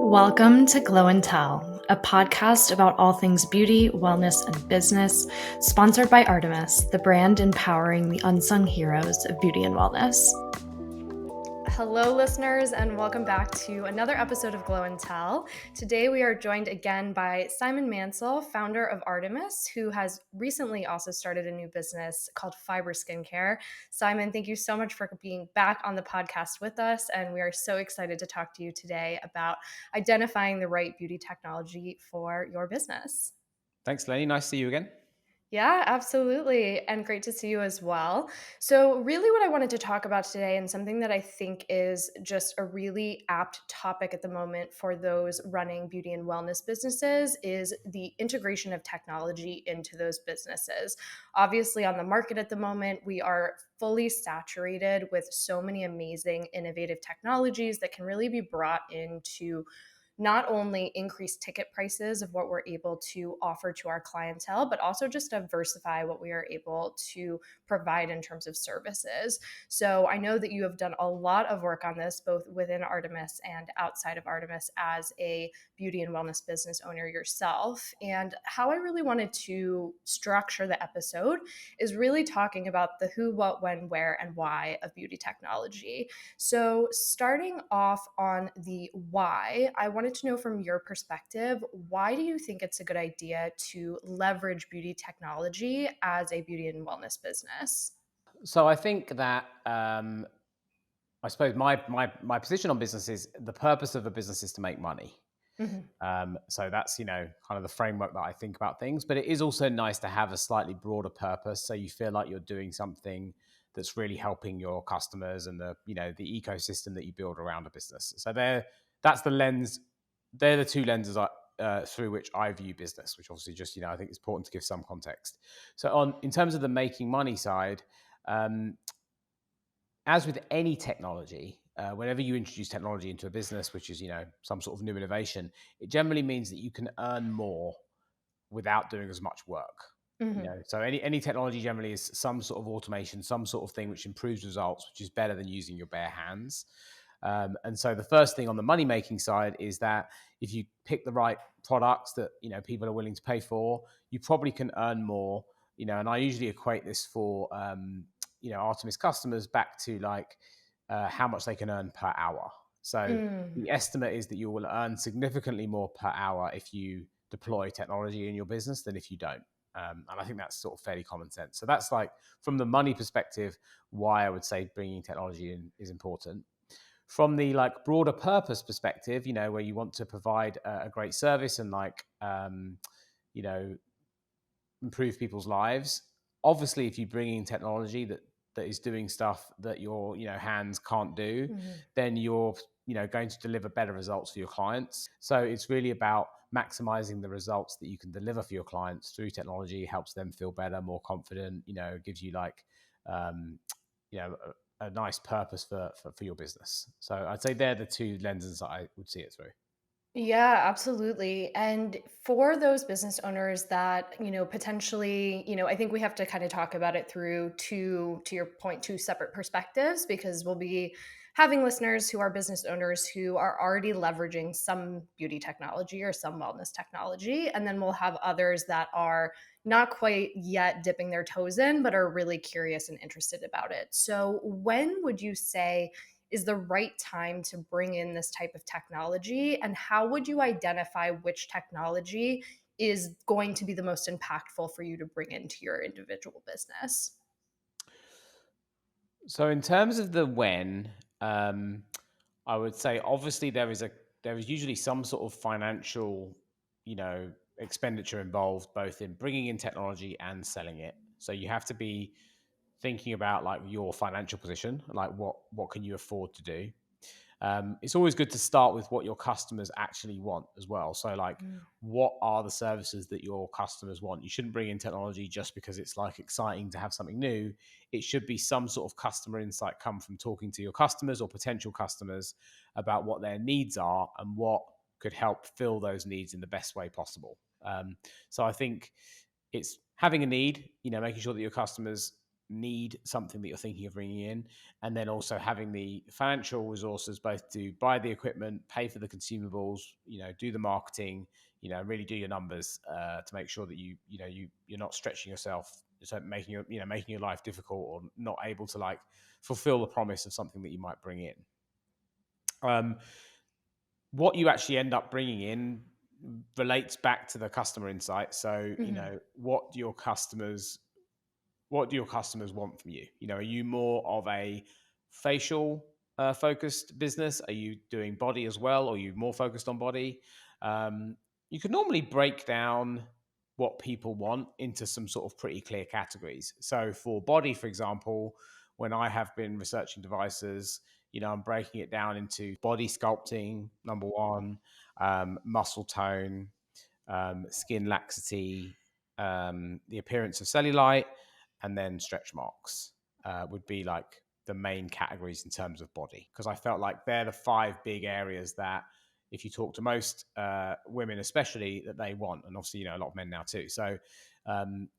Welcome to Glow and Tell, a podcast about all things beauty, wellness, and business, sponsored by Artemis, the brand empowering the unsung heroes of beauty and wellness. Hello, listeners, and welcome back to another episode of Glow and Tell. Today, we are joined again by Simon Mansell, founder of Artemis, who has recently also started a new business called Fiber Skincare. Simon, thank you so much for being back on the podcast with us, and we are so excited to talk to you today about identifying the right beauty technology for your business. Thanks, Lenny. Nice to see you again. Yeah, absolutely. And great to see you as well. So, really, what I wanted to talk about today, and something that I think is just a really apt topic at the moment for those running beauty and wellness businesses, is the integration of technology into those businesses. Obviously, on the market at the moment, we are fully saturated with so many amazing, innovative technologies that can really be brought into not only increase ticket prices of what we're able to offer to our clientele, but also just diversify what we are able to provide in terms of services. So I know that you have done a lot of work on this, both within Artemis and outside of Artemis as a beauty and wellness business owner yourself. And how I really wanted to structure the episode is really talking about the who, what, when, where, and why of beauty technology. So starting off on the why, I wanted to know from your perspective, why do you think it's a good idea to leverage beauty technology as a beauty and wellness business? So I think that I suppose my position on business is the purpose of a business is to make money. Mhm. So that's kind of the framework that I think about things. But it is also nice to have a slightly broader purpose, so you feel like you're doing something that's really helping your customers and the ecosystem that you build around a business. So that's the lens. They're the two lenses through which I view business, which obviously just I think it's important to give some context. So in terms of the making money side. Um, as with any technology, whenever you introduce technology into a business, which is some sort of new innovation, it generally means that you can earn more without doing as much work. Mhm. So any technology generally is some sort of automation, some sort of thing which improves results, which is better than using your bare hands. And so the first thing on the money making side is that if you pick the right products that people are willing to pay for, you probably can earn more. And I usually equate this for Artemis customers back to like how much they can earn per hour. So Mm. the estimate is that you will earn significantly more per hour if you deploy technology in your business than if you don't. And I think that's sort of fairly common sense. So that's like from the money perspective, why I would say bringing technology in is important. From the like broader purpose perspective, where you want to provide a great service and you know, improve people's lives. Obviously, if you bring in technology that is doing stuff that your hands can't do, Mhm. then you're going to deliver better results for your clients. So it's really about maximizing the results that you can deliver for your clients through technology. Helps them feel better, more confident. Gives you like um, a nice purpose for your business. So I'd say they're the two lenses that I would see it through. Yeah, absolutely. And for those business owners that, potentially, I think we have to kind of talk about it through two, to your point, two separate perspectives, because we'll be having listeners who are business owners who are already leveraging some beauty technology or some wellness technology. And then we'll have others that are not quite yet dipping their toes in, but are really curious and interested about it. So when would you say is the right time to bring in this type of technology? And how would you identify which technology is going to be the most impactful for you to bring into your individual business? So in terms of the when, I would say obviously there is usually some sort of financial, expenditure involved both in bringing in technology and selling it. So you have to be thinking about like your financial position, like what can you afford to do. It's always good to start with what your customers actually want as well. So, like, Mm. what are the services that your customers want? You shouldn't bring in technology just because it's like exciting to have something new. It should be some sort of customer insight come from talking to your customers or potential customers about what their needs are and what could help fill those needs in the best way possible. So, I think it's having a need, making sure that your customers need something that you're thinking of bringing in, and then also having the financial resources both to buy the equipment, pay for the consumables, do the marketing, really do your numbers to make sure that you're not stretching yourself, so making your life difficult or not able to like fulfill the promise of something that you might bring in. Um, what you actually end up bringing in relates back to the customer insight. So, Mhm. what do your customers want from you? Are you more of a facial focused business? Are you doing body as well? Or are you more focused on body? Um, you can normally break down what people want into some sort of pretty clear categories. So for body, for example, when I have been researching devices, I'm breaking it down into body sculpting, number one, muscle tone, skin laxity, the appearance of cellulite, and then stretch marks would be like the main categories in terms of body. Because I felt like they're the five big areas that, if you talk to most women, especially, that they want, and obviously a lot of men now too. So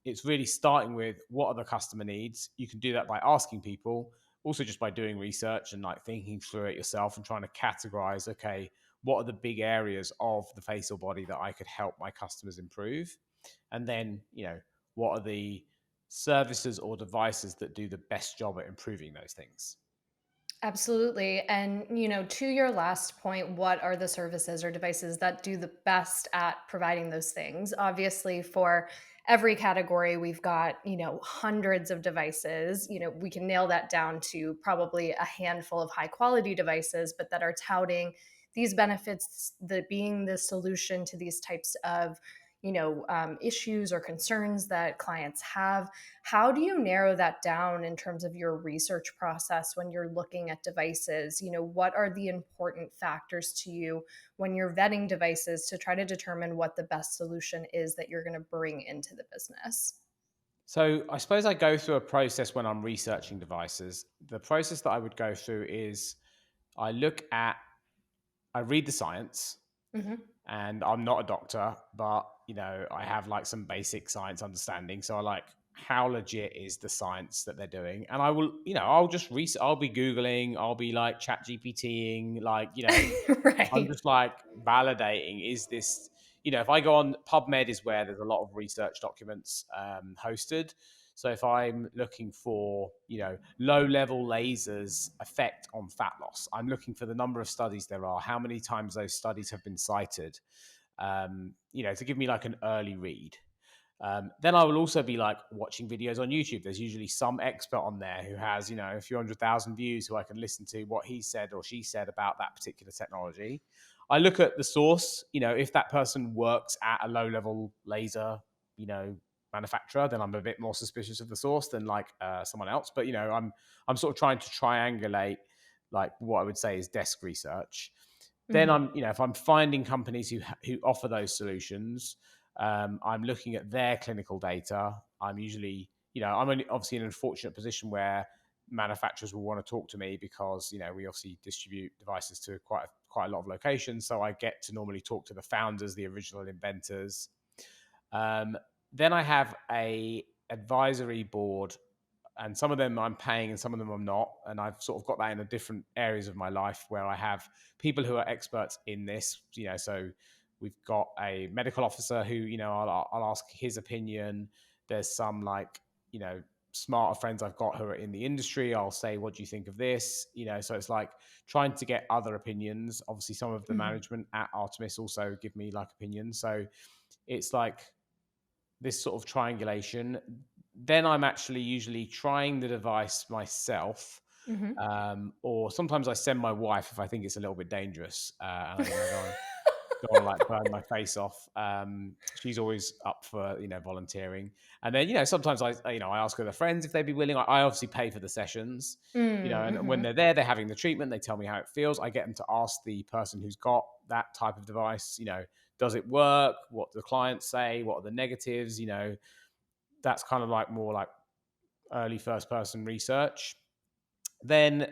it's really starting with what are the customer needs. You can do that by asking people, also just by doing research and like thinking through it yourself and trying to categorize. Okay, what are the big areas of the face or body that I could help my customers improve? And then, what are the services or devices that do the best job at improving those things? Absolutely. And, to your last point, what are the services or devices that do the best at providing those things? Obviously, for every category, we've got, hundreds of devices. We can nail that down to probably a handful of high quality devices, but that are touting these benefits, that being the solution to these types of issues or concerns that clients have. How do you narrow that down in terms of your research process when you're looking at devices? What are the important factors to you when you're vetting devices to try to determine what the best solution is that you're going to bring into the business? So I suppose I go through a process when I'm researching devices. The process that I would go through is I look at, I read the science, Hmm. and I'm not a doctor, but I have like some basic science understanding. So I like, how legit is the science that they're doing? And I will, I'll just research. I'll be googling. I'll be like chat GPTing. Like, I'm Right. just like validating, is this, if I go on PubMed, is where there's a lot of research documents hosted. So if I'm looking for, low level lasers effect on fat loss, I'm looking for the number of studies there are, how many times those studies have been cited, to give me like an early read. Then I will also be like watching videos on YouTube. There's usually some expert on there who has, a few 100,000 views, who I can listen to what he said or she said about that particular technology. I look at the source, if that person works at a low level laser, you know, manufacturer, then I'm a bit more suspicious of the source than like someone else. But, I'm sort of trying to triangulate like what I would say is desk research. Then Hmm. if I'm finding companies who offer those solutions, I'm looking at their clinical data. I'm usually, obviously in an unfortunate position where manufacturers will want to talk to me because we obviously distribute devices to quite a lot of locations. So I get to normally talk to the founders, the original inventors. Um, then I have a advisory board, and some of them I'm paying and some of them I'm not. And I've sort of got that in the different areas of my life where I have people who are experts in this, so we've got a medical officer who, I'll ask his opinion. There's some like, smarter friends I've got who are in the industry. I'll say, what do you think of this? So it's like trying to get other opinions. Obviously, some of the Hmm. management at Artemis also give me like opinions. So it's like this sort of triangulation. Then I'm actually usually trying the device myself, Hmm. or sometimes I send my wife if I think it's a little bit dangerous, and don't want to like burn my face off. She's always up for volunteering, and then sometimes I ask other friends if they'd be willing. I obviously pay for the sessions, and when Mm-hmm. they're there, they're having the treatment. They tell me how it feels. I get them to ask the person who's got that type of device, does it work? What do the clients say? What are the negatives? That's kind of like more like early first person research. Then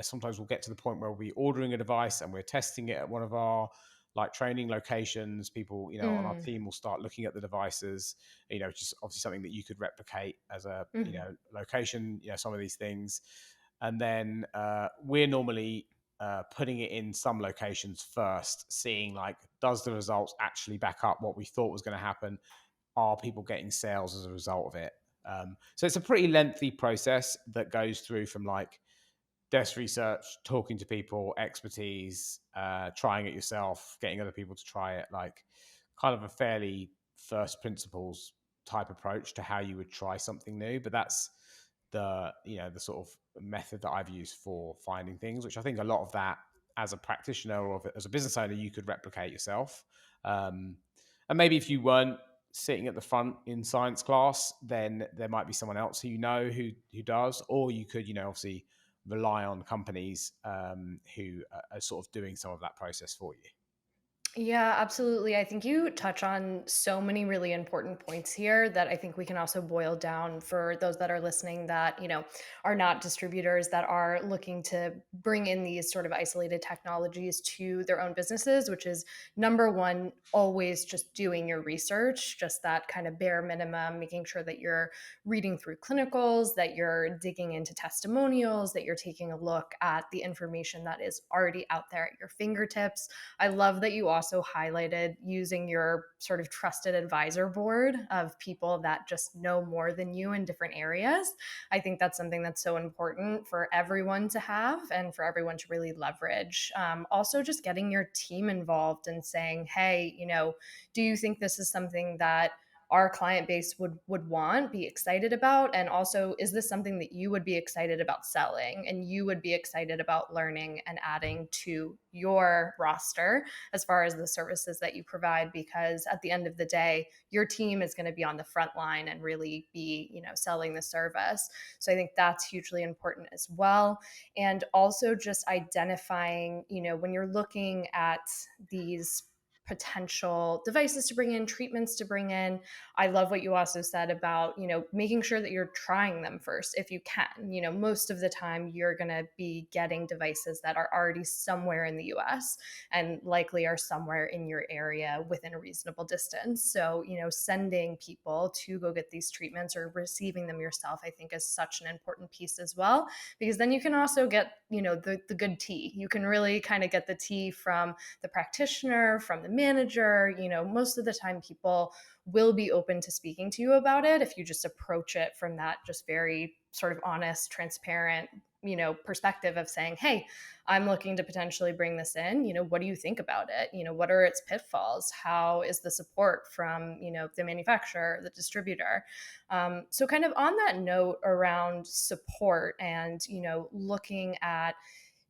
sometimes we'll get to the point where we'll be ordering a device and we're testing it at one of our like training locations. People, on our Mm, team will start looking at the devices, which is obviously something that you could replicate as a, mhm. location, some of these things. And then we're normally putting it in some locations first, seeing like, does the results actually back up what we thought was going to happen? Are people getting sales as a result of it? So it's a pretty lengthy process that goes through from like desk research, talking to people, expertise, trying it yourself, getting other people to try it, like kind of a fairly first principles type approach to how you would try something new. But that's the sort of method that I've used for finding things, which I think a lot of that as a practitioner or as a business owner, you could replicate yourself. Um, and maybe if you weren't sitting at the front in science class, then there might be someone else who does, or you could, obviously rely on companies who are sort of doing some of that process for you. Yeah, absolutely. I think you touch on so many really important points here that I think we can also boil down for those that are listening that, are not distributors that are looking to bring in these sort of isolated technologies to their own businesses, which is number one, always just doing your research, just that kind of bare minimum, making sure that you're reading through clinicals, that you're digging into testimonials, that you're taking a look at the information that is already out there at your fingertips. I love that you also highlighted using your sort of trusted advisor board of people that just know more than you in different areas. I think that's something that's so important for everyone to have and for everyone to really leverage. Also, just getting your team involved and saying, hey, do you think this is something that our client base would want, be excited about? And also, is this something that you would be excited about selling and you would be excited about learning and adding to your roster as far as the services that you provide? Because at the end of the day, your team is going to be on the front line and really be, selling the service. So I think that's hugely important as well. And also just identifying, when you're looking at these potential devices to bring in, treatments to bring in. I love what you also said about, making sure that you're trying them first if you can. Most of the time you're going to be getting devices that are already somewhere in the US and likely are somewhere in your area within a reasonable distance. So, sending people to go get these treatments or receiving them yourself, I think is such an important piece as well, because then you can also get, the good tea. You can really kind of get the tea from the practitioner, from the manager. Most of the time people will be open to speaking to you about it if you just approach it from that just very sort of honest, transparent, perspective of saying, hey, I'm looking to potentially bring this in. What do you think about it? What are its pitfalls? How is the support from, the manufacturer, the distributor? So kind of on that note around support and, looking at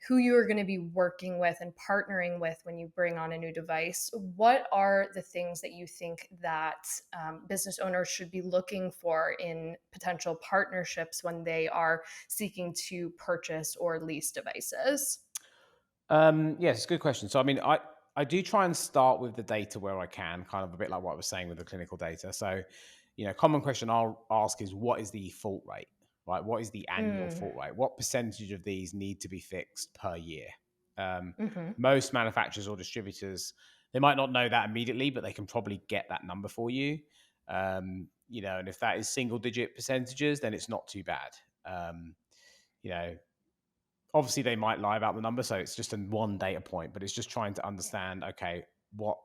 who you are going to be working with and partnering with when you bring on a new device, what are the things that you think that business owners should be looking for in potential partnerships when they are seeking to purchase or lease devices? Yes, it's a good question. So, I mean, I do try and start with the data where I can, kind of a bit like what I was saying with the clinical data. So, common question I'll ask is, what is the fault rate? Right? What is the annual Mm, fault rate? What percentage of these need to be fixed per year? Um, hmm. Most manufacturers or distributors, they might not know that immediately, but they can probably get that number for you. And if that is single digit percentages, then it's not too bad. Um, you know, Obviously they might lie about the number, so it's just a one data point, but it's just trying to understand, okay, what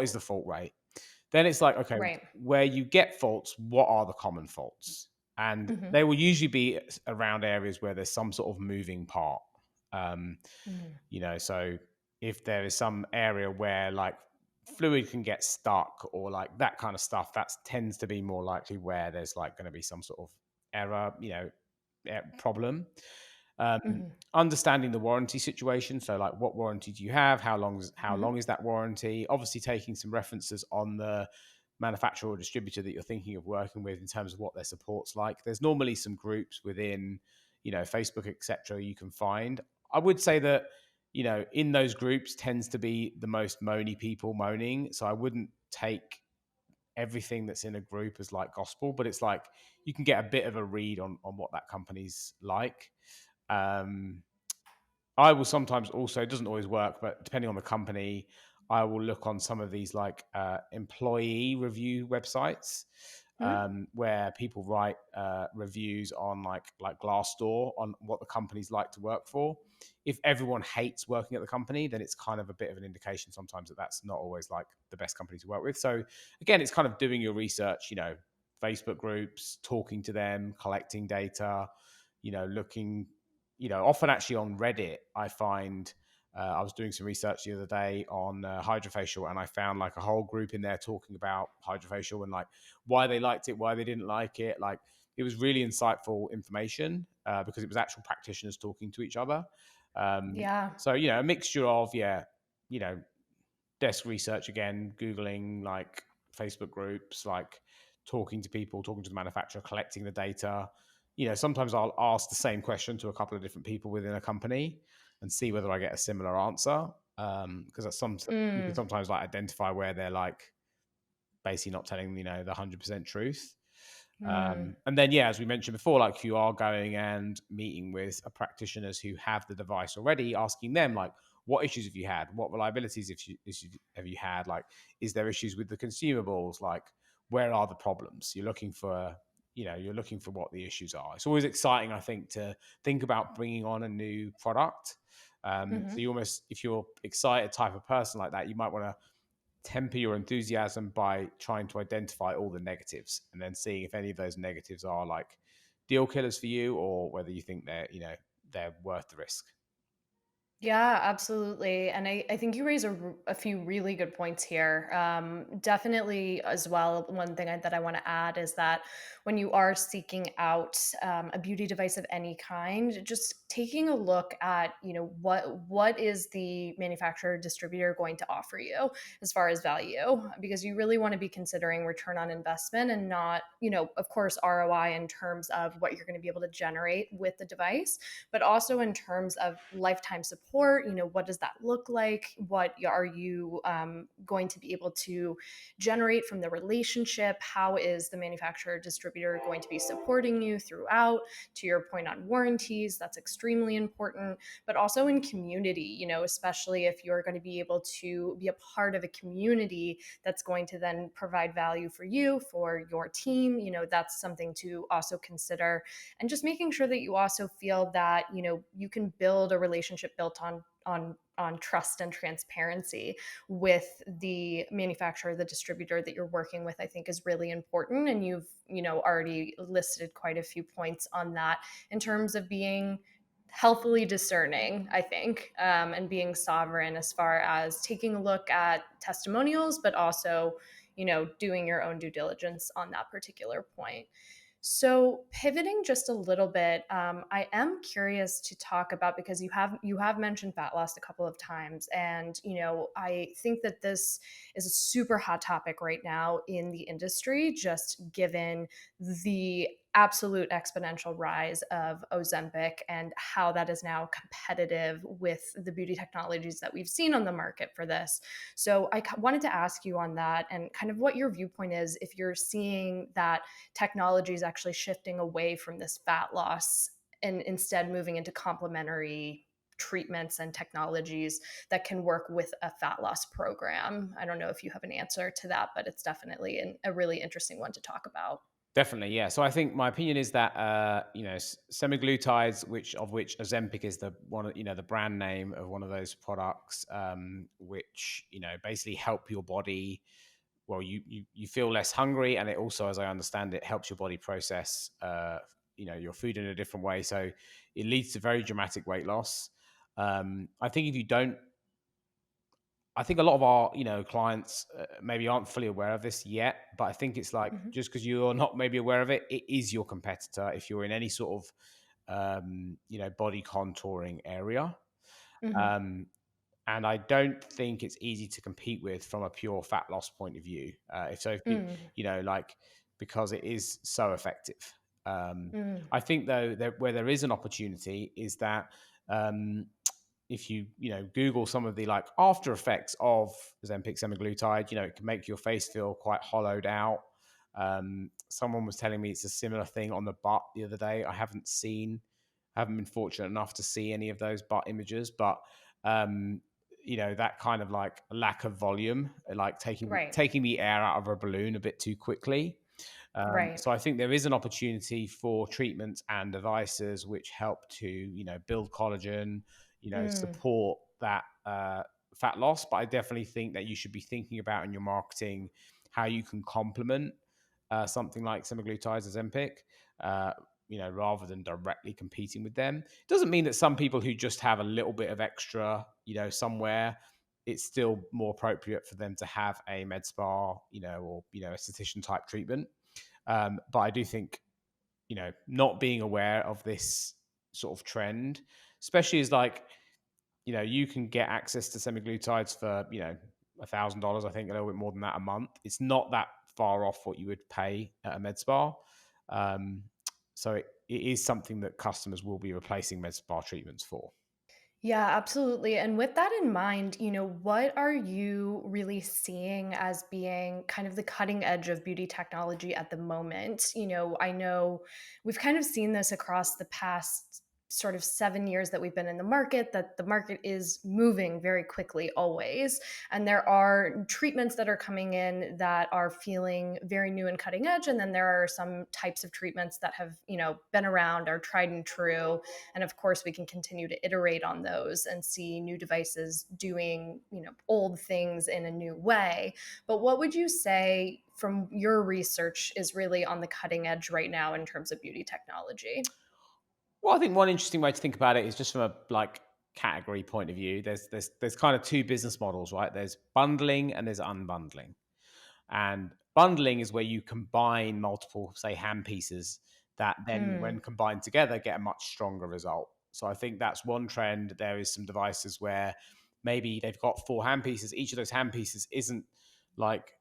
is the fault rate? Then it's like, okay, Right. where you get faults, what are the common faults? And Hmm. they will usually be around areas where there's some sort of moving part. Um, Hmm. so if there is some area where like fluid can get stuck or like that kind of stuff, that tends to be more likely where there's like going to be some sort of error, problem. um, Hmm. Understanding the warranty situation. So, like, what warranty do you have? How Hmm. long is that warranty? Obviously, taking some references on the manufacturer or distributor that you're thinking of working with in terms of what their support's like. There's normally some groups within, Facebook, etc. You can find. I would say that in those groups tends to be the most moany people moaning. So I wouldn't take everything that's in a group as like gospel, but it's like you can get a bit of a read on what that company's like. um, I will sometimes also, it doesn't always work, but depending on the company, I will look on some of these like employee review websites, Mhm. where people write reviews on like Glassdoor on what the companies like to work for. If everyone hates working at the company, then it's kind of a bit of an indication sometimes that that's not always like the best company to work with. So again, it's kind of doing your research, Facebook groups, talking to them, collecting data, looking, often actually on Reddit, I find. I was doing some research the other day on hydrofacial, and I found like a whole group in there talking about hydrofacial and like why they liked it, why they didn't like it. Like it was really insightful information because it was actual practitioners talking to each other. Um, Yeah. so a mixture of you know, desk research again, Googling like Facebook groups, like talking to people, talking to the manufacturer, collecting the data. Sometimes I'll ask the same question to a couple of different people within a company and see whether I get a similar answer. Because that's you can Mm. sometimes like identify where they're like basically not telling the 100% truth. Mm. And then, yeah, as we mentioned before, like if you are going and meeting with practitioners who have the device already, asking them like, what issues have you had? What reliabilities have you had? Like, is there issues with the consumables? Like, where are the problems? You're looking for what the issues are. It's always exciting, I think, to think about bringing on a new product. So Mhm. you almost, if you're excited type of person like that, you might want to temper your enthusiasm by trying to identify all the negatives and then seeing if any of those negatives are like deal killers for you or whether you think they're worth the risk. Yeah, absolutely. And I think you raise a few really good points here. Definitely, as well, one thing that I want to add is that when you are seeking out a beauty device of any kind, just taking a look at, what is the manufacturer distributor going to offer you as far as value, because you really want to be considering return on investment and not, of course, ROI in terms of what you're going to be able to generate with the device, but also in terms of lifetime support. What does that look like? What are you going to be able to generate from the relationship? How is the manufacturer distributor going to be supporting you throughout? To your point on warranties, that's extremely important, but also in community, especially if you're going to be able to be a part of a community that's going to then provide value for you, for your team. That's something to also consider, and just making sure that you also feel that you can build a relationship built on trust and transparency with the manufacturer, the distributor that you're working with, I think is really important. And you've already listed quite a few points on that in terms of being healthily discerning, I think, and being sovereign as far as taking a look at testimonials, but also doing your own due diligence on that particular point. So pivoting just a little bit, I am curious to talk about, because you have mentioned fat loss a couple of times, and I think that this is a super hot topic right now in the industry, just given the absolute exponential rise of Ozempic and how that is now competitive with the beauty technologies that we've seen on the market for this. So I wanted to ask you on that and kind of what your viewpoint is, if you're seeing that technology is actually shifting away from this fat loss and instead moving into complementary treatments and technologies that can work with a fat loss program. I don't know if you have an answer to that, but it's definitely a really interesting one to talk about. Definitely, yeah. So I think my opinion is that semaglutides, which Ozempic is the one, the brand name of one of those products, which basically help your body. Well, you feel less hungry, and it also, as I understand it, helps your body process your food in a different way. So it leads to very dramatic weight loss. I think if you don't I think a lot of our, clients maybe aren't fully aware of this yet, but I think it's like Mhm. just because you're not maybe aware of it, it is your competitor if you're in any sort of, body contouring area. Mhm. Um, and I don't think it's easy to compete with from a pure fat loss point of view. If Mm. like because it is so effective. Mm. I think though that where there is an opportunity is that um, if you Google some of the like after effects of Ozempic semaglutide, it can make your face feel quite hollowed out. Someone was telling me it's a similar thing on the butt the other day. I haven't been fortunate enough to see any of those butt images, but um, that kind of like lack of volume, like taking Right. taking the air out of a balloon a bit too quickly. Right. So I think there is an opportunity for treatments and devices which help to, build collagen, Mm. support that fat loss. But I definitely think that you should be thinking about in your marketing how you can complement something like semaglutides, Ozempic, uh, rather than directly competing with them. It doesn't mean that some people who just have a little bit of extra, somewhere, it's still more appropriate for them to have a med spa, or a esthetician type treatment. But I do think, not being aware of this sort of trend, especially as like, you can get access to semaglutides for, $1,000, I think a little bit more than that a month. It's not that far off what you would pay at a med spa. Um, so it is something that customers will be replacing med spa treatments for. Yeah, absolutely. And with that in mind, what are you really seeing as being kind of the cutting edge of beauty technology at the moment? I know we've kind of seen this across the past sort of 7 years that we've been in the market, that the market is moving very quickly always. And there are treatments that are coming in that are feeling very new and cutting edge. And then there are some types of treatments that have, been around, are tried and true, and of course, we can continue to iterate on those and see new devices doing, old things in a new way. But what would you say from your research is really on the cutting edge right now in terms of beauty technology? Well, I think one interesting way to think about it is just from a like category point of view. There's kind of two business models, right? There's bundling and there's unbundling. And bundling is where you combine multiple, say, hand pieces that then, Mm, when combined together, get a much stronger result. So I think that's one trend. There is some devices where maybe they've got four hand pieces. Each of those hand pieces isn't like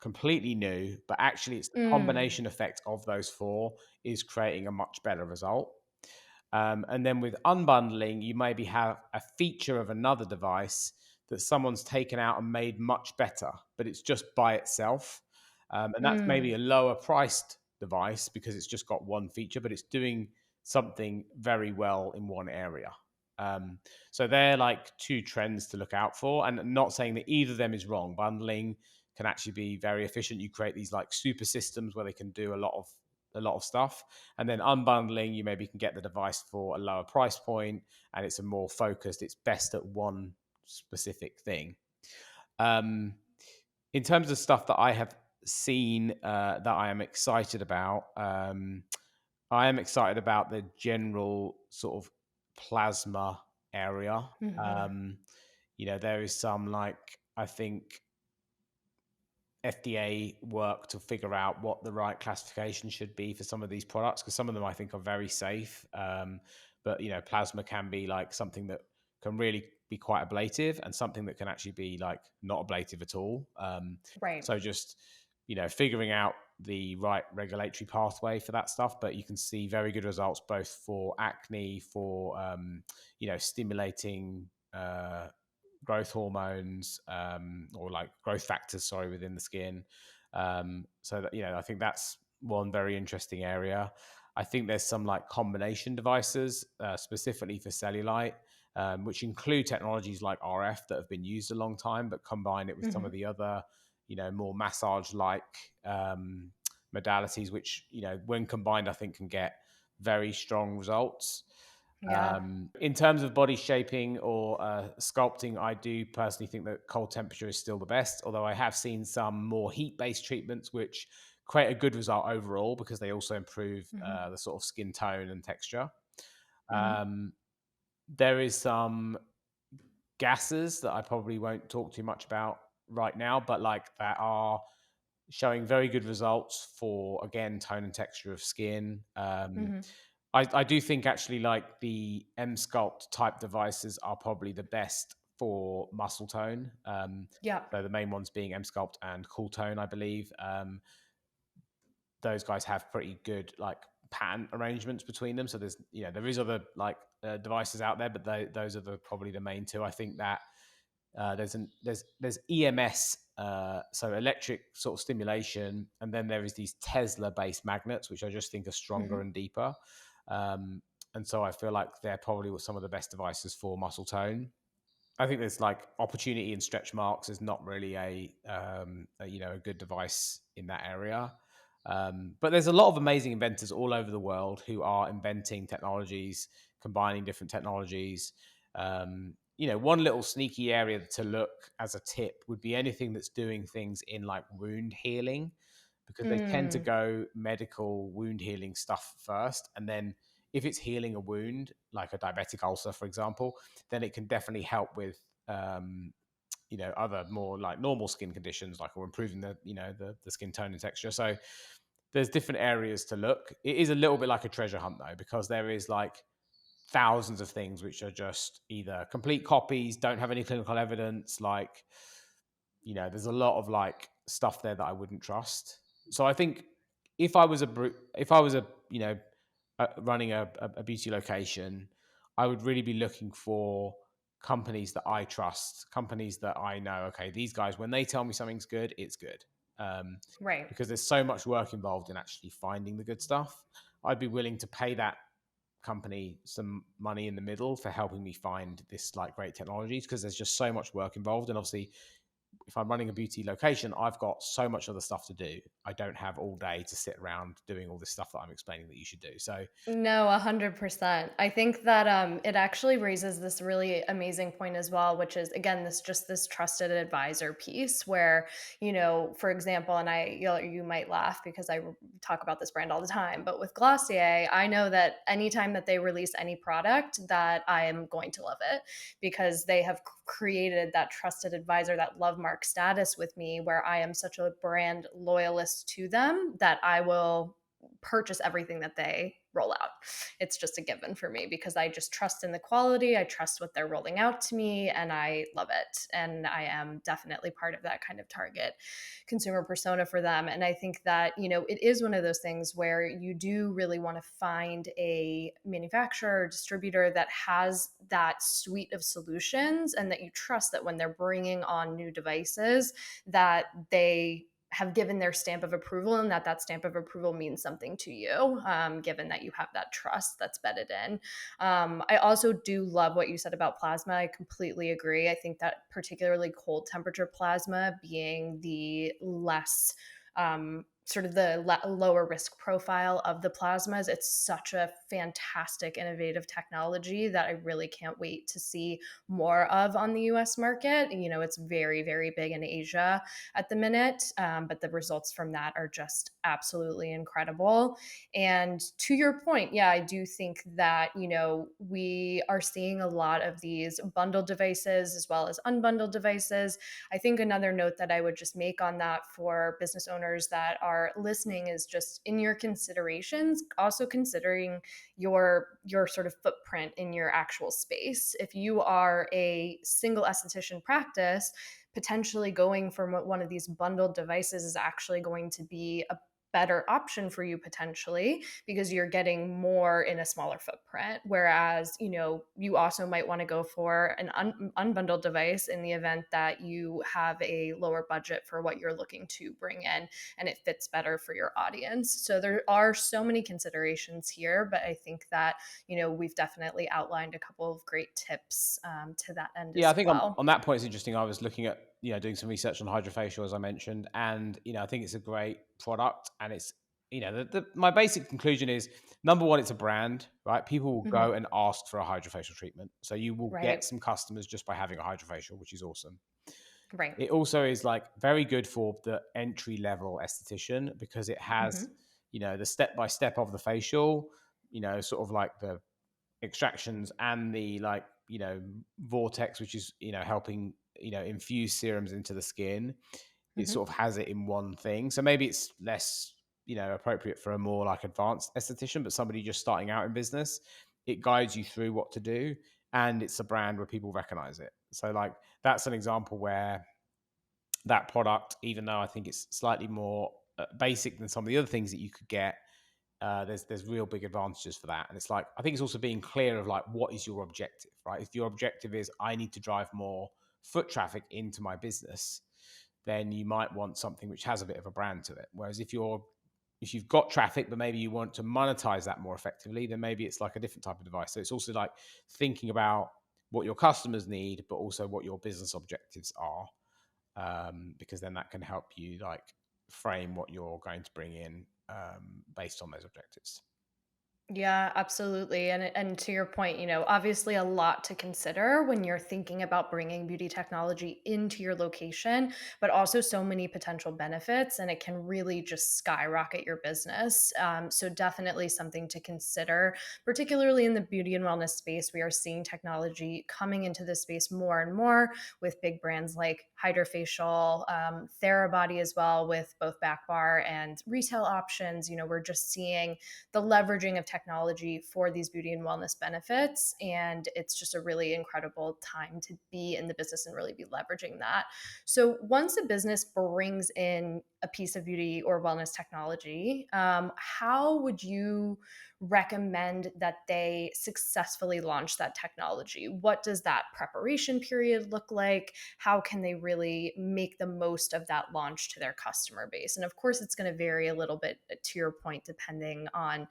completely new, but actually it's the mm, combination effect of those four is creating a much better result. And then with unbundling, you maybe have a feature of another device that someone's taken out and made much better, but it's just by itself. And that's maybe mm, a lower priced device because it's just got one feature, but it's doing something very well in one area. Um, so they're like two trends to look out for. And I'm not saying that either of them is wrong. Bundling can actually be very efficient. You create these like super systems where they can do a lot of stuff. And then unbundling, you maybe can get the device for a lower price point and it's a more focused, it's best at one specific thing. Um, in terms of stuff that I have seen that I am excited about, I am excited about the general sort of plasma area. mhm, Um, there is some like, I think, FDA work to figure out what the right classification should be for some of these products because some of them I think are very safe. But plasma can be like something that can really be quite ablative and something that can actually be like not ablative at all. right. So just figuring out the right regulatory pathway for that stuff. But you can see very good results both for acne, for stimulating growth hormones, or like growth factors, sorry, within the skin. So that I think that's one very interesting area. I think there's some like combination devices specifically for cellulite, which include technologies like RF that have been used a long time, but combine it with some of Mhm. the other, more massage-like modalities, which when combined, I think can get very strong results. Yeah. In terms of body shaping or sculpting, I do personally think that cold temperature is still the best, although I have seen some more heat based treatments which create a good result overall because they also improve Mhm. the sort of skin tone and texture. Mhm. Um, there is some gases that I probably won't talk too much about right now, but like that are showing very good results for again tone and texture of skin. Mhm. I do think actually like the M Sculpt type devices are probably the best for muscle tone. Yeah. So the main ones being M Sculpt and Cool Tone, I believe. Those guys have pretty good like pattern arrangements between them. So there is other like devices out there, but those are probably the main two. I think that there's EMS, so electric sort of stimulation, and then there is these Tesla based magnets, which I just think are stronger Mhm. and deeper. Um, and so I feel like they're probably some of the best devices for muscle tone. I think there's like opportunity in stretch marks is not really a good device in that area. But there's a lot of amazing inventors all over the world who are inventing technologies, combining different technologies. One little sneaky area to look as a tip would be anything that's doing things in like wound healing, because they tend to Mm, go medical wound healing stuff first, and then if it's healing a wound, like a diabetic ulcer, for example, then it can definitely help with other more like normal skin conditions, like, or improving the skin tone and texture. So there's different areas to look. It is a little bit like a treasure hunt though, because there is like thousands of things which are just either complete copies, don't have any clinical evidence. Like, there's a lot of like stuff there that I wouldn't trust. So I think if I was running a beauty location, I would really be looking for companies that I trust, companies that I know, okay, these guys, when they tell me something's good, it's good. Um, right. because there's so much work involved in actually finding the good stuff. I'd be willing to pay that company some money in the middle for helping me find this like great technologies, because there's just so much work involved. And obviously, if I'm running a beauty location, I've got so much other stuff to do. I don't have all day to sit around doing all this stuff that I'm explaining that you should do. So No, 100%. I think that it actually raises this really amazing point as well, which is again this trusted advisor piece where, for example, and you might laugh because talk about this brand all the time, but with Glossier, I know that anytime that they release any product that I am going to love it because they have created that trusted advisor, that love mark status with me where I am such a brand loyalist to them that I will purchase everything that they roll out. It's just a given for me because I just trust in the quality. I trust what they're rolling out to me and I love it. And I am definitely part of that kind of target consumer persona for them. And I think that, it is one of those things where you do really want to find a manufacturer or distributor that has that suite of solutions and that you trust that when they're bringing on new devices that they have given their stamp of approval and that stamp of approval means something to you, given that you have that trust that's bedded in. I also do love what you said about plasma. I completely agree. I think that particularly cold temperature plasma being the less sort of the lower risk profile of the plasmas. It's such a fantastic, innovative technology that I really can't wait to see more of on the US market. It's very, very big in Asia at the minute. But the results from that are just absolutely incredible. And to your point, yeah, I do think that, we are seeing a lot of these bundled devices as well as unbundled devices. I think another note that I would just make on that for business owners that are listening is just in your considerations, also considering your sort of footprint in your actual space. If you are a single esthetician practice, potentially going for one of these bundled devices is actually going to be a better option for you potentially because you're getting more in a smaller footprint, whereas you also might want to go for an unbundled device in the event that you have a lower budget for what you're looking to bring in and it fits better for your audience. So there are so many considerations here, but I think that we've definitely outlined a couple of great tips to that end yeah, I as think well. on that point it's interesting. I was looking at doing some research on hydrofacial, as I mentioned, and I think it's a great product, and it's my basic conclusion is, number one, it's a brand, right? People will Mhm. go and ask for a hydrofacial treatment, so you will get Right. some customers just by having a hydrofacial, which is awesome. Right. It also is like very good for the entry level esthetician because it has Mhm. the step by step of the facial, sort of like the extractions and the like vortex, which is helping infuse serums into the skin. It Mhm. sort of has it in one thing, so maybe it's less appropriate for a more like advanced esthetician, but somebody just starting out in business, it guides you through what to do, and it's a brand where people recognize it. So like that's an example where that product, even though I think it's slightly more basic than some of the other things that you could get, there's real big advantages for that. And it's like, I think it's also being clear of like, what is your objective, right? If your objective is I need to drive more foot traffic into my business, then you might want something which has a bit of a brand to it. Whereas if you've got traffic, but maybe you want to monetize that more effectively, then maybe it's like a different type of device. So it's also like thinking about what your customers need, but also what your business objectives are, because then that can help you like frame what you're going to bring in based on those objectives. Yeah, absolutely. And to your point, obviously a lot to consider when you're thinking about bringing beauty technology into your location, but also so many potential benefits, and it can really just skyrocket your business. So definitely something to consider, particularly in the beauty and wellness space. We are seeing technology coming into this space more and more with big brands like Hydrofacial, Therabody as well, with both back bar and retail options. We're just seeing the leveraging of technology for these beauty and wellness benefits. And it's just a really incredible time to be in the business and really be leveraging that. So once a business brings in a piece of beauty or wellness technology, how would you recommend that they successfully launch that technology? What does that preparation period look like? How can they really make the most of that launch to their customer base? And of course, it's going to vary a little bit, to your point, depending on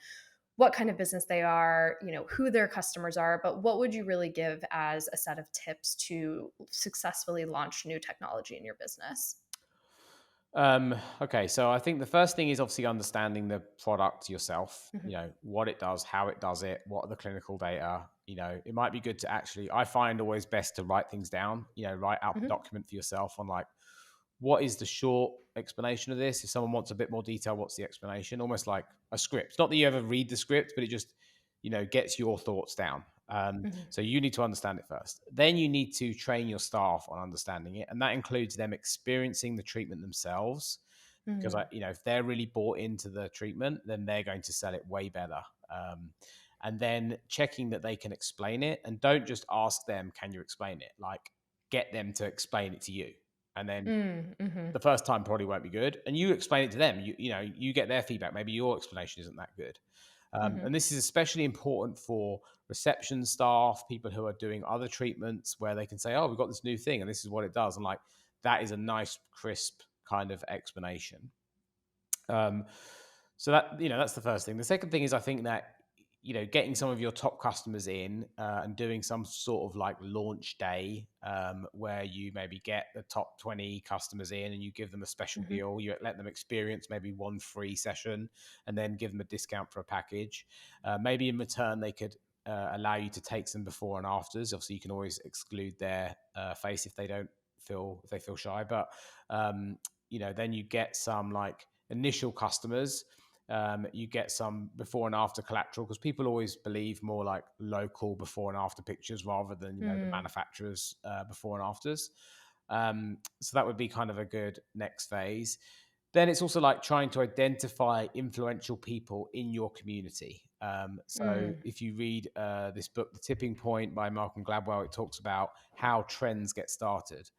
what kind of business they are, who their customers are, but what would you really give as a set of tips to successfully launch new technology in your business? Okay, so I think the first thing is obviously understanding the product yourself, Mhm, what it does, how it does it, what are the clinical data. It might be good to actually, I find always best to write things down, write out the mhm, document for yourself on like, what is the short explanation of this? If someone wants a bit more detail, what's the explanation? Almost like a script. Not that you ever read the script, but it just, gets your thoughts down. mhm, So you need to understand it first. Then you need to train your staff on understanding it. And that includes them experiencing the treatment themselves. Because mhm, if they're really bought into the treatment, then they're going to sell it way better. And then checking that they can explain it, and don't just ask them, "Can you explain it?" Like, get them to explain it to you, and then mm, mhm, the first time probably won't be good, and you explain it to them. You get their feedback. Maybe your explanation isn't that good, mhm, and this is especially important for reception staff, people who are doing other treatments, where they can say, "Oh, we've got this new thing, and this is what it does," and like that is a nice, crisp kind of explanation. Um, so that's the first thing. The second thing is I think that getting some of your top customers in and doing some sort of like launch day where you maybe get the top 20 customers in and you give them a special mhm, deal. You let them experience maybe one free session and then give them a discount for a package. Maybe in return they could allow you to take some before and afters. Obviously, you can always exclude their face if they don't if they feel shy, but then you get some like initial customers. You get some before and after collateral because people always believe more like local before and after pictures rather than the mm, manufacturers before and afters. So that would be kind of a good next phase. Then it's also like trying to identify influential people in your community. So mm, if you read this book, The Tipping Point by Malcolm Gladwell, it talks about how trends get started,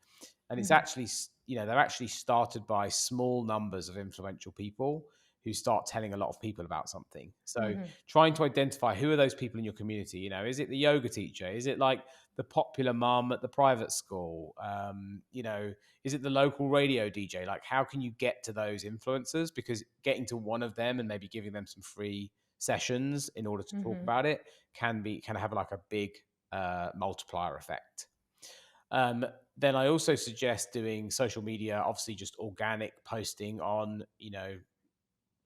and it's mhm, actually they're actually started by small numbers of influential people who start telling a lot of people about something. So mhm, trying to identify who are those people in your community. Is it the yoga teacher? Is it like the popular mum at the private school? Is it the local radio DJ? Like, how can you get to those influencers? Because getting to one of them and maybe giving them some free sessions in order to talk mhm, about it can have like a big multiplier effect. Um, then I also suggest doing social media, obviously just organic posting on,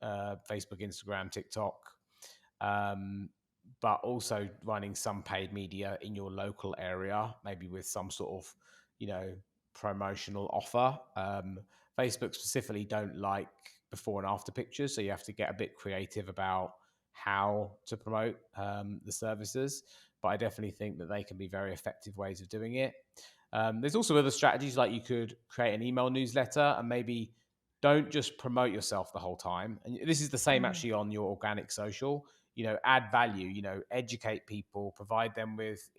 Facebook, Instagram, TikTok, um, but also running some paid media in your local area, maybe with some sort of, you know, promotional offer. Facebook specifically don't like before and after pictures, so you have to get a bit creative about how to promote the services. But I definitely think that they can be very effective ways of doing it. There's also other strategies like you could create an email newsletter and maybe don't just promote yourself the whole time. And this is the same mm, actually on your organic social. Add value. Educate people, provide them with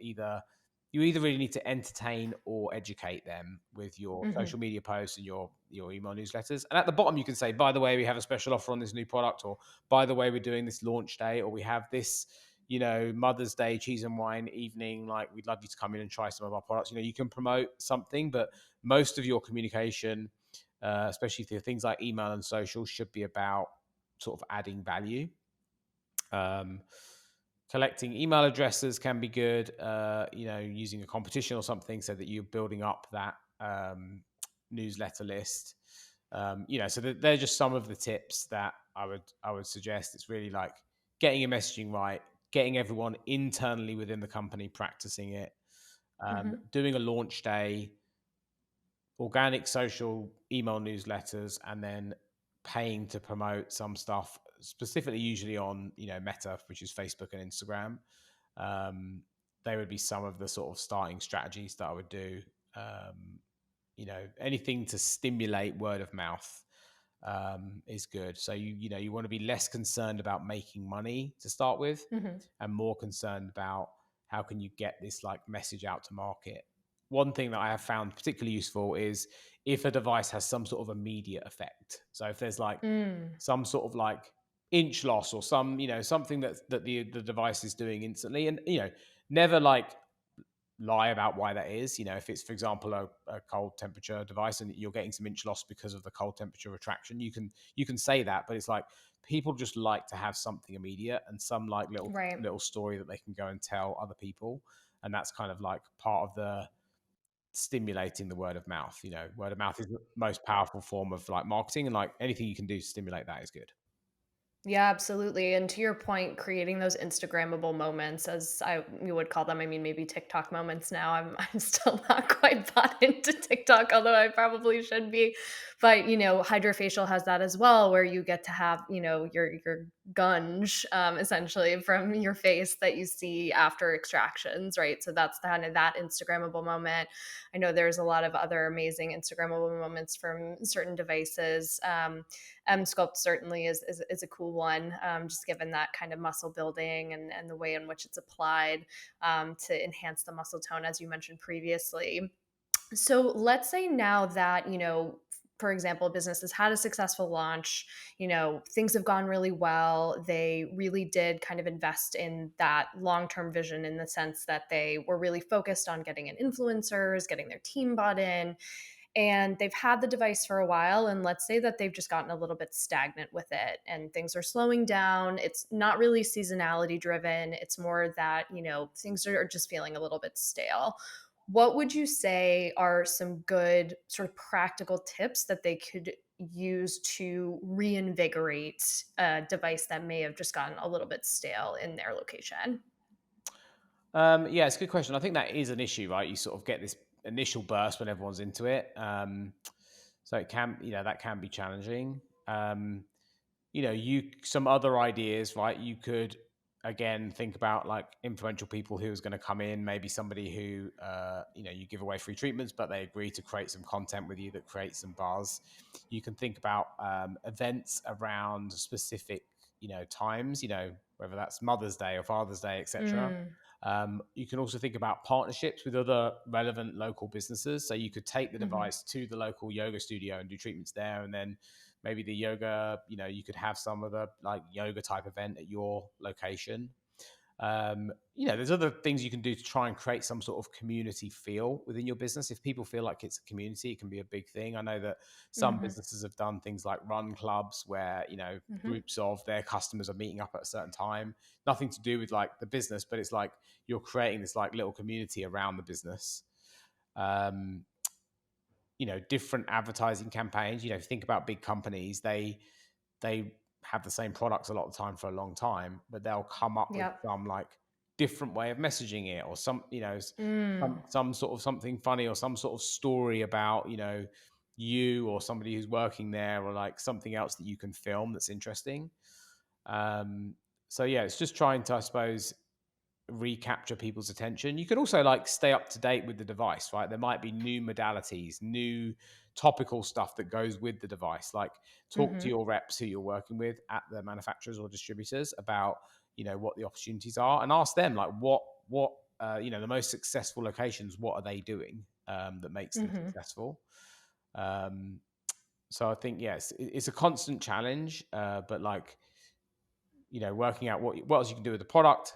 you either really need to entertain or educate them with your mhm, social media posts and your email newsletters. And at the bottom, you can say, by the way, we have a special offer on this new product, or by the way, we're doing this launch day, or we have this Mother's Day cheese and wine evening. Like, we'd love you to come in and try some of our products. You can promote something, but most of your communication, especially through things like email and social, should be about sort of adding value. Um, Collecting email addresses can be good, using a competition or something so that you're building up that newsletter list. So they're just some of the tips that I would suggest. It's really like getting your messaging right, getting everyone internally within the company practicing it, Mhm. doing a launch day, organic social email newsletters, and then paying to promote some stuff, specifically usually on Meta, which is Facebook and Instagram. um, they would be some of the sort of starting strategies that I would do. um, Anything to stimulate word of mouth is good. So you want to be less concerned about making money to start with, Mhm. and more concerned about how can you get this like message out to market. One thing that I have found particularly useful is if a device has some sort of immediate effect. So if there's like Mm. some sort of like inch loss or something that the device is doing instantly, and never like lie about why that is. If it's, for example, a cold temperature device and you're getting some inch loss because of the cold temperature retraction, you can say that. But it's like people just like to have something immediate and some like little Right. little story that they can go and tell other people, and that's kind of like part of the stimulating the word of mouth. Word of mouth is the most powerful form of like marketing, and like anything you can do to stimulate that is good. Yeah, absolutely. And to your point, creating those Instagrammable moments, as you would call them, I mean, maybe TikTok moments now. I'm still not quite bought into TikTok, although I probably should be. But Hydrofacial has that as well, where you get to have your gunge essentially from your face that you see after extractions, right? So that's kind of that Instagrammable moment. I know there's a lot of other amazing Instagrammable moments from certain devices. Sculpt certainly is a cool one, just given that kind of muscle building and the way in which it's applied to enhance the muscle tone, as you mentioned previously. So let's say now that, for example, business has had a successful launch, things have gone really well. They really did kind of invest in that long term vision in the sense that they were really focused on getting in influencers, getting their team bought in, and they've had the device for a while, and let's say that they've just gotten a little bit stagnant with it and things are slowing down. It's not really seasonality driven, it's more that things are just feeling a little bit stale. What would you say are some good sort of practical tips that they could use to reinvigorate a device that may have just gotten a little bit stale in their location? Yeah, it's a good question. I think that is an issue, right? You sort of get this initial burst when everyone's into it. So it can, that can be challenging. Some other ideas, right? You could again think about like influential people who's going to come in, maybe somebody who you give away free treatments, but they agree to create some content with you that creates some buzz. You can think about events around specific times, whether that's Mother's Day or Father's Day, etc. Mm, You can also think about partnerships with other relevant local businesses. So you could take the mhm, device to the local yoga studio and do treatments there, and then maybe the yoga, you could have some of the like yoga type event at your location. There's other things you can do to try and create some sort of community feel within your business. If people feel like it's a community, it can be a big thing. I know that some mhm, businesses have done things like run clubs where, mhm, groups of their customers are meeting up at a certain time. Nothing to do with like the business, but it's like you're creating this like little community around the business. Um, Different advertising campaigns. If you think about big companies, they have the same products a lot of the time for a long time, but they'll come up with yep, some like different way of messaging it, or some mm, some sort of something funny, or some sort of story about you or somebody who's working there, or like something else that you can film that's interesting. um so yeah, it's just trying to, I suppose, recapture people's attention. You can also like stay up to date with the device, right? There might be new modalities, new topical stuff that goes with the device. Like talk to mhm, your reps who you're working with at the manufacturers or distributors about, what the opportunities are, and ask them like what the most successful locations, what are they doing that makes them mhm, successful. Um, so I think yes, it's a constant challenge, but like working out what else you can do with the product,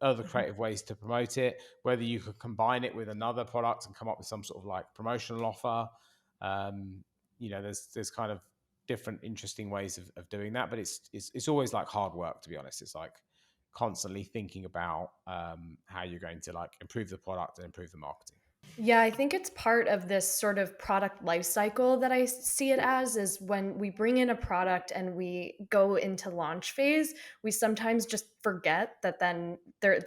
other mhm. creative ways to promote it, whether you could combine it with another product and come up with some sort of like promotional offer. Um, there's kind of different interesting ways of doing that, but it's always like hard work, to be honest. It's like constantly thinking about how you're going to like improve the product and improve the marketing. Yeah, I think it's part of this sort of product life cycle that I see it as is when we bring in a product and we go into launch phase, we sometimes just forget that then there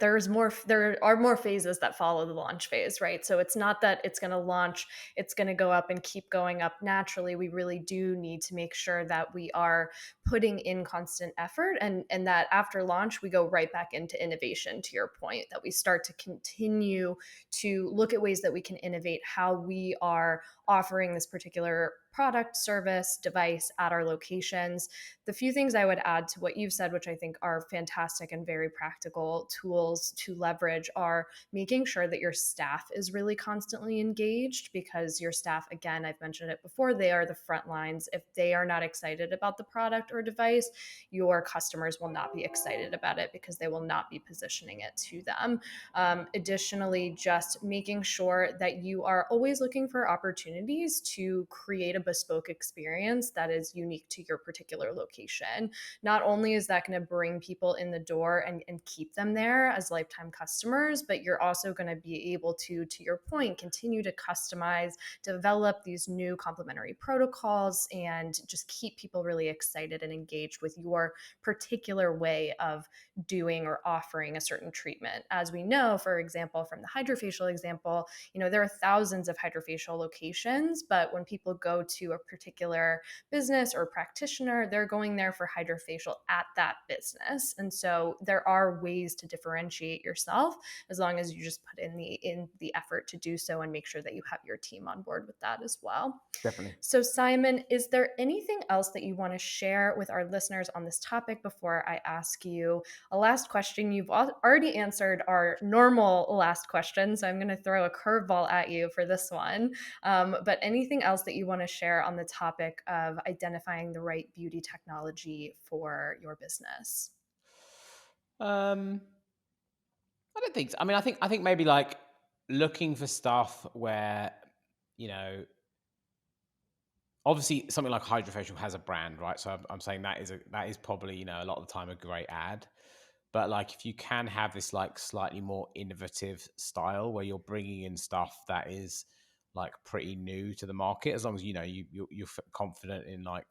are more phases that follow the launch phase, right? So it's not that it's going to launch, it's going to go up and keep going up naturally. We really do need to make sure that we are putting in constant effort, and that after launch we go right back into innovation, to your point, that we start to continue to look at ways that we can innovate how we are offering this particular product, service, device at our locations. The few things I would add to what you've said, which I think are fantastic and very practical tools to leverage, are making sure that your staff is really constantly engaged, because your staff, again, I've mentioned it before, they are the front lines. If they are not excited about the product or device, your customers will not be excited about it because they will not be positioning it to them. Additionally, just making sure that you are always looking for opportunities to create a bespoke experience that is unique to your particular location. Not only is that going to bring people in the door and keep them there as lifetime customers, but you're also going to be able to your point, continue to customize, develop these new complementary protocols, and just keep people really excited and engaged with your particular way of doing or offering a certain treatment. As we know, for example, from the hydrofacial example, there are thousands of hydrofacial locations, but when people go to a particular business or practitioner, they're going there for hydrofacial at that business. And so there are ways to differentiate yourself, as long as you just put in the effort to do so and make sure that you have your team on board with that as well. Definitely. So, Simon, is there anything else that you want to share with our listeners on this topic before I ask you a last question? You've already answered our normal last question, so I'm going to throw a curveball at you for this one. But anything else that you want to share on the topic of identifying the right beauty technology for your business? um I don't think so. I mean, I think maybe like looking for stuff where, you know, obviously something like hydrofacial has a brand, right? So I'm saying that is probably, a lot of the time a great ad. But like if you can have this like slightly more innovative style where you're bringing in stuff that is like pretty new to the market, as long as you're confident in like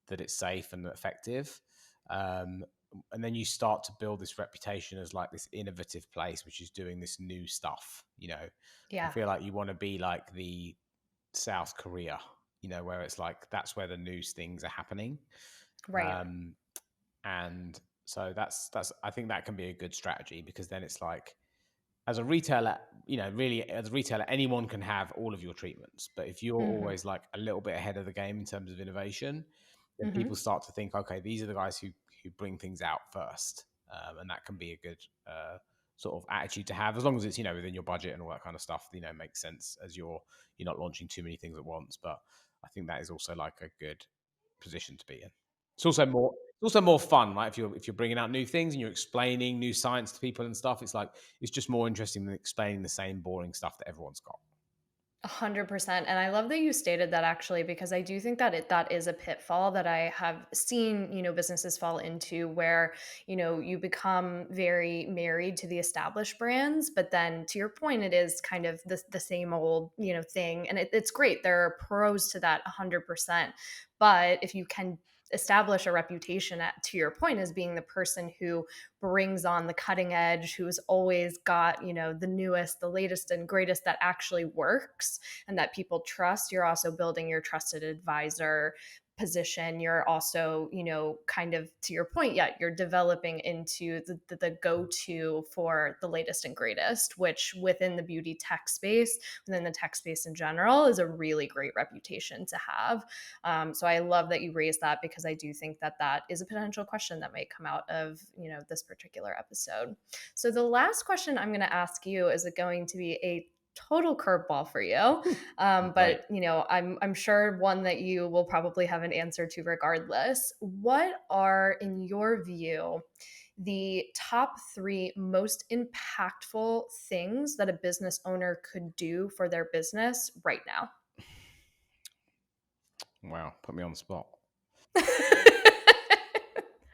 that it's safe and effective. Um, and then you start to build this reputation as like this innovative place which is doing this new stuff. I Yeah, feel like you want to be like the South Korea, where it's like that's where the new things are happening. right. Um, and so that's I think that can be a good strategy, because then it's like, as a retailer, really as a retailer, anyone can have all of your treatments. But if you're Hmm. always like a little bit ahead of the game in terms of innovation, then people Hmm. start to think, okay, these are the guys who bring things out first, and that can be a good sort of attitude to have, as long as it's within your budget and all that kind of stuff. Makes sense as you're not launching too many things at once. But I think that is also like a good position to be in. It's also more fun, right? If you're bringing out new things and you're explaining new science to people and stuff, it's just more interesting than explaining the same boring stuff that everyone's got. 100%. And I love that you stated that, actually, because I do think that that is a pitfall that I have seen, businesses fall into, where, you become very married to the established brands, but then to your point, it is kind of the same old, thing. And it's great. There are pros to that 100%. But if you can establish a reputation, to your point, as being the person who brings on the cutting edge, who's always got, the newest, the latest and greatest that actually works and that people trust, you're also building your trusted advisor position. You're also, kind of, to your point, yeah, you're developing into the go-to for the latest and greatest, which within the beauty tech space, within the tech space in general, is a really great reputation to have. So I love that you raised that, because I do think that that is a potential question that might come out of, this particular episode. So the last question I'm going to ask you is going to be a total curveball for you. Great. But I'm sure one that you will probably have an answer to regardless. What are, in your view, the top three most impactful things that a business owner could do for their business right now? Wow, put me on the spot.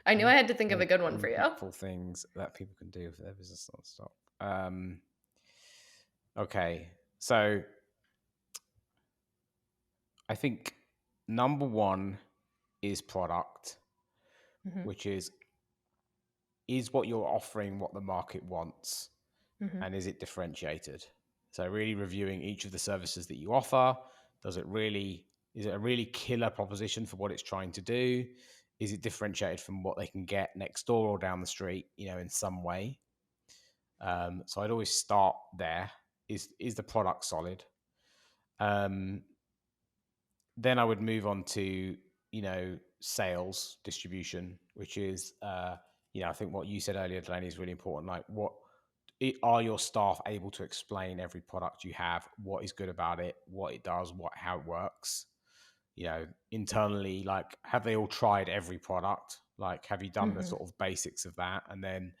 I knew I had to think of a Eight good one for you. impactful things that people can do if their business non-stop. Okay, so I think number one is product, Mhm, which is what you're offering what the market wants, mhm, and is it differentiated? So really reviewing each of the services that you offer. Does it really is it a really killer proposition for what it's trying to do? Is it differentiated from what they can get next door or down the street, in some way? So I'd always start there. Is the product solid? Um, then I would move on to sales distribution, which is I think what you said earlier, Delaney, is really important. Like, are your staff able to explain every product you have, what is good about it, what it does, how it works? Internally, like, have they all tried every product? Like, have you done the mhm, sort of basics of that? And then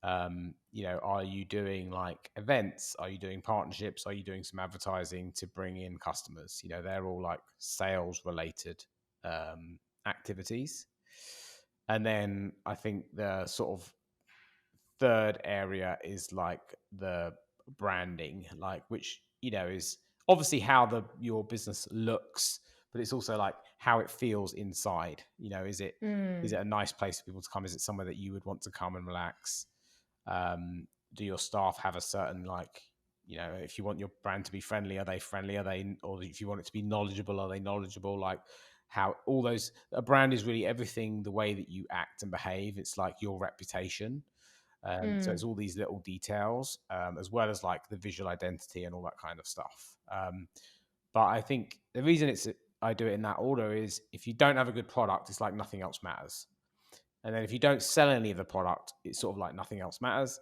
are you doing like events? Are you doing partnerships? Are you doing some advertising to bring in customers? They're all like sales related activities. And then I think the sort of third area is like the branding, like, which is obviously how your business looks, but it's also like how it feels inside. Is it mm, a nice place for people to come? Is it somewhere that you would want to come and relax? Do your staff have a certain, like, if you want your brand to be friendly, are they friendly? Or if you want it to be knowledgeable, are they knowledgeable? Like, how all those a brand is really everything, the way that you act and behave. It's like your reputation. So mm. it's all these little details, as well as like the visual identity and all that kind of stuff. But I think the reason I do it in that order is, if you don't have a good product, it's like nothing else matters. And then if you don't sell any of the product, it's sort of like nothing else matters.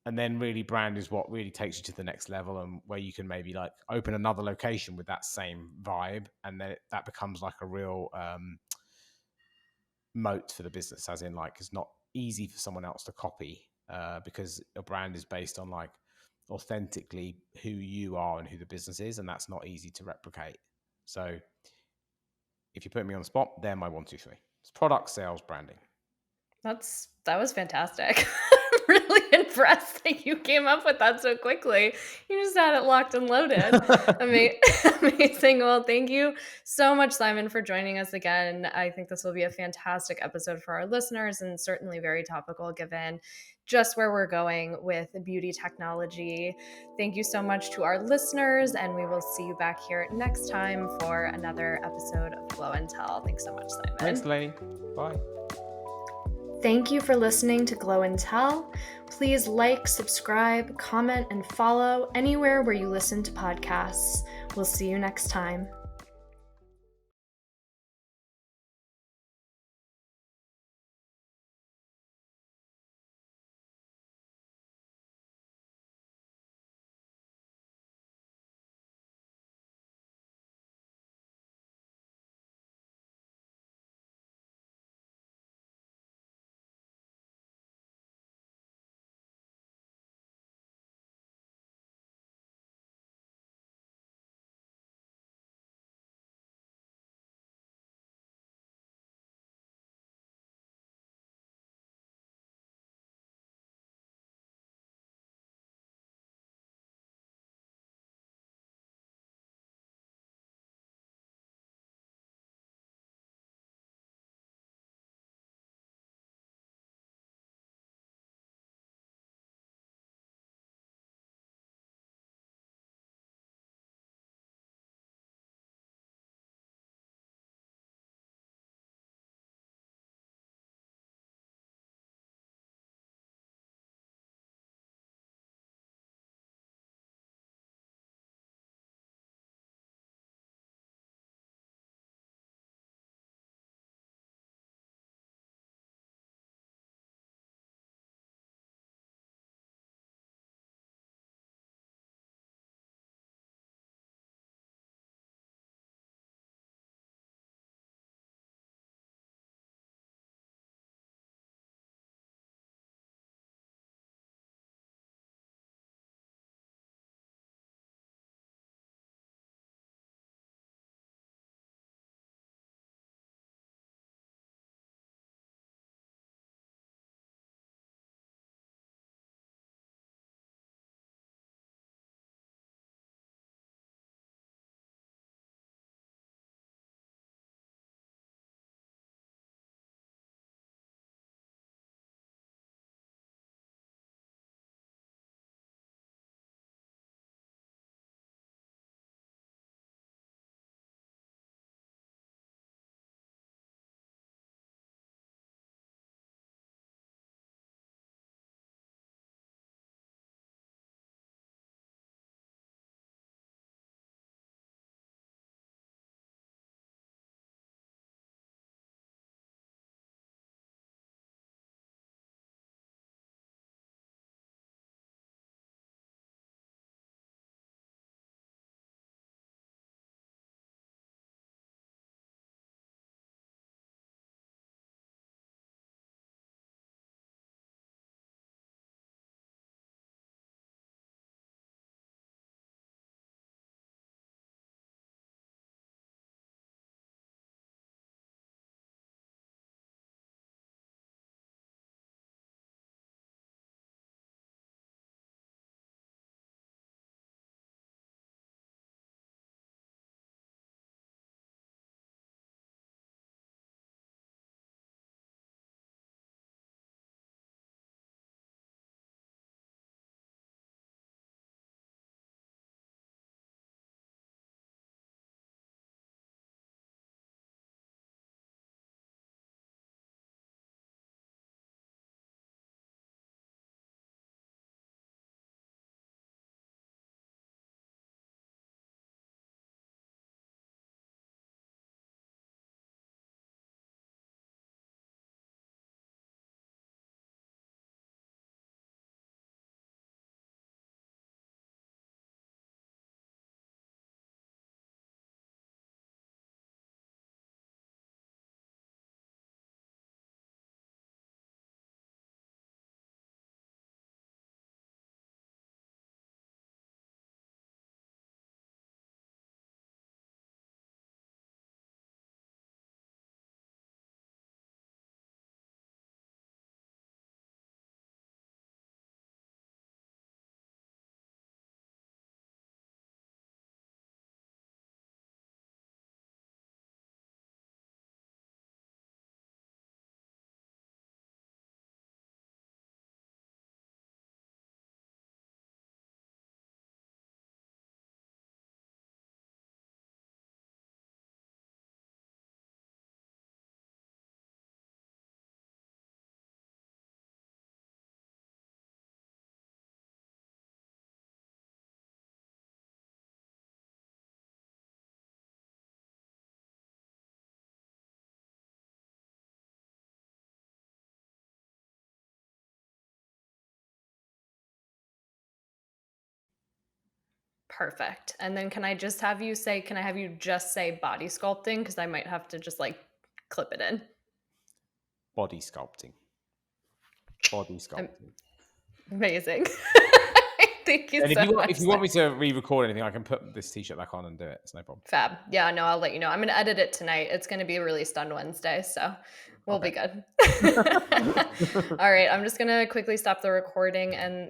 And then really brand is what really takes you to the next level, and where you can maybe like open another location with that same vibe, and then that becomes like a real moat for the business, as in, like, it's not easy for someone else to copy, because a brand is based on like authentically who you are and who the business is, and that's not easy to replicate. So if you put me on the spot, they're my 1, 2, 3. It's product, sales, branding. That was fantastic. I'm really impressed that you came up with that so quickly. You just had it locked and loaded. Amazing. Well, thank you so much, Simon, for joining us again. I think this will be a fantastic episode for our listeners, and certainly very topical given just where we're going with beauty technology. Thank you so much to our listeners, and we will see you back here next time for another episode of Glow and Tell. Thanks so much, Thanks, Simon. Delaney. Bye. Thank you for listening to Glow and Tell. Please like, subscribe, comment, and follow anywhere where you listen to podcasts. We'll see you next time. Perfect. And then can I have you just say body sculpting? Because I might have to just like clip it in. Body sculpting. Body Am- sculpting. Amazing. Thank you And so if much. you want me to re-record anything, I can put this t-shirt back on and do it. It's no problem. Fab. Yeah, no, I'll let you know. I'm gonna edit it tonight. It's gonna be released on Wednesday, so we'll be Okay. good. All right, I'm just gonna quickly stop the recording and